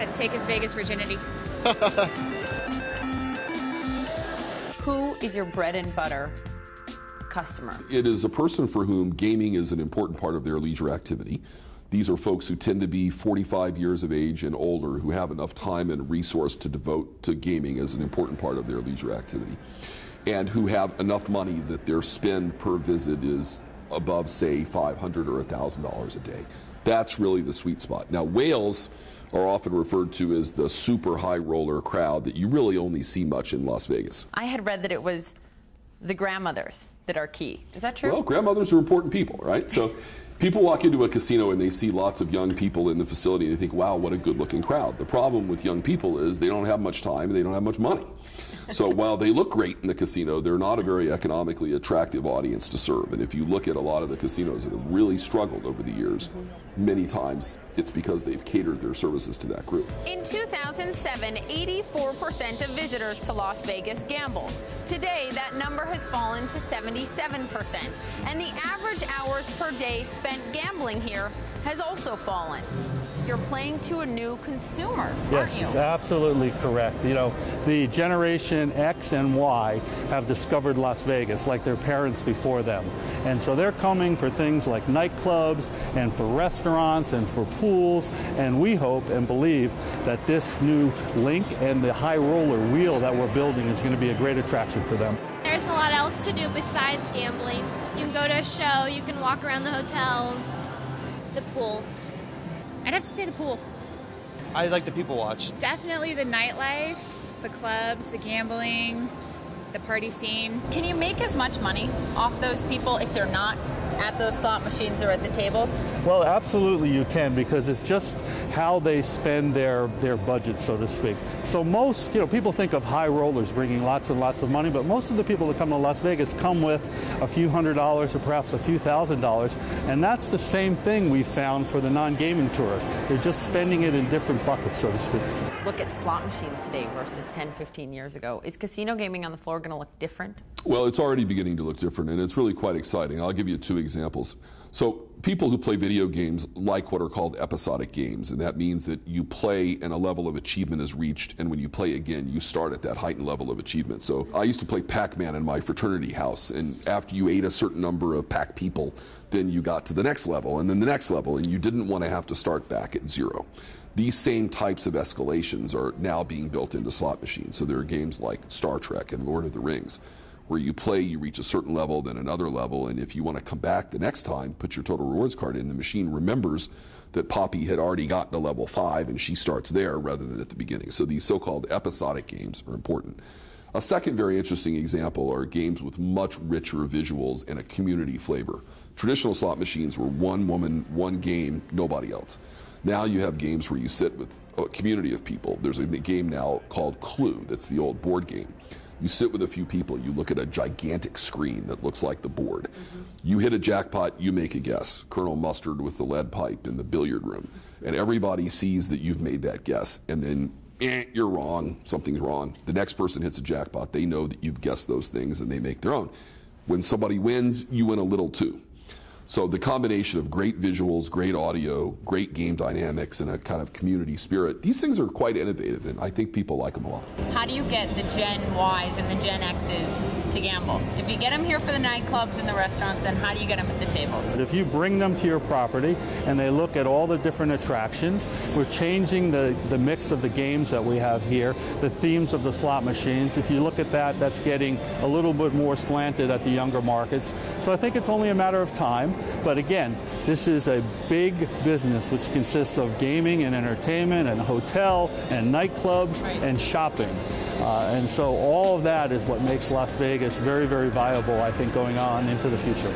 Let's take his Vegas virginity. Who is your bread and butter customer? It is a person for whom gaming is an important part of their leisure activity. These are folks who tend to be 45 years of age and older, who have enough time and resource to devote to gaming as an important part of their leisure activity, and who have enough money that their spend per visit is above, say, $500 or $1,000 a day. That's really the sweet spot. Now, whales are often referred to as the super high roller crowd that you really only see much in Las Vegas. I had read that it was the grandmothers that are key. Is that true? Well, grandmothers are important people, right? So people walk into a casino and they see lots of young people in the facility and they think, wow, what a good-looking crowd. The problem with young people is they don't have much time and they don't have much money. So while they look great in the casino, they're not a very economically attractive audience to serve. And if you look at a lot of the casinos that have really struggled over the years, many times it's because they've catered their services to that group. In 2007, 84% of visitors to Las Vegas gambled. Today, that number has fallen to 77%. And the average hours per day spent gambling here has also fallen. You're playing to a new consumer, aren't you? Yes, absolutely correct. You know, the Generation X and Y have discovered Las Vegas like their parents before them. And so they're coming for things like nightclubs and for restaurants and for pools. And we hope and believe that this new link and the high roller wheel that we're building is going to be a great attraction for them. There's a lot else to do besides gambling. You can go to a show, you can walk around the hotels, the pools. I'd have to say the pool. I like the people watch. Definitely the nightlife, the clubs, the gambling, the party scene. Can you make as much money off those people if they're not at those slot machines or at the tables? Well, absolutely you can, because it's just how they spend their budget, so to speak. So most, people think of high rollers bringing lots and lots of money, but most of the people that come to Las Vegas come with a few $100s or perhaps a few $1,000s, and that's the same thing we found for the non-gaming tourists. They're just spending it in different buckets, so to speak. Look at slot machines today versus 10, 15 years ago. Is casino gaming on the floor going to look different? Well, it's already beginning to look different, and it's really quite exciting. I'll give you two examples. So people who play video games like what are called episodic games, and that means that you play and a level of achievement is reached, and when you play again, you start at that heightened level of achievement. So I used to play Pac-Man in my fraternity house, and after you ate a certain number of Pac people, then you got to the next level, and then the next level, and you didn't want to have to start back at zero. These same types of escalations are now being built into slot machines. So there are games like Star Trek and Lord of the Rings, where you play, you reach a certain level, then another level, and if you want to come back the next time, put your total rewards card in, the machine remembers that Poppy had already gotten to level 5 and she starts there rather than at the beginning. So these so-called episodic games are important. A second very interesting example are games with much richer visuals and a community flavor. Traditional slot machines were one woman, one game, nobody else. Now you have games where you sit with a community of people. There's a game now called Clue, that's the old board game. You sit with a few people, you look at a gigantic screen that looks like the board. You hit a jackpot, you make a guess. Colonel Mustard with the lead pipe in the billiard room. And everybody sees that you've made that guess. And then, you're wrong, something's wrong. The next person hits a jackpot, they know that you've guessed those things and they make their own. When somebody wins, you win a little too. So the combination of great visuals, great audio, great game dynamics, and a kind of community spirit, these things are quite innovative, and I think people like them a lot. How do you get the Gen Ys and the Gen X's to gamble? If you get them here for the nightclubs and the restaurants, then how do you get them at the tables? If you bring them to your property and they look at all the different attractions, we're changing the mix of the games that we have here, the themes of the slot machines. If you look at that, that's getting a little bit more slanted at the younger markets. So I think it's only a matter of time. But again, this is a big business which consists of gaming and entertainment and hotel and nightclubs and shopping. And so all of that is what makes Las Vegas very, very viable, I think, going on into the future.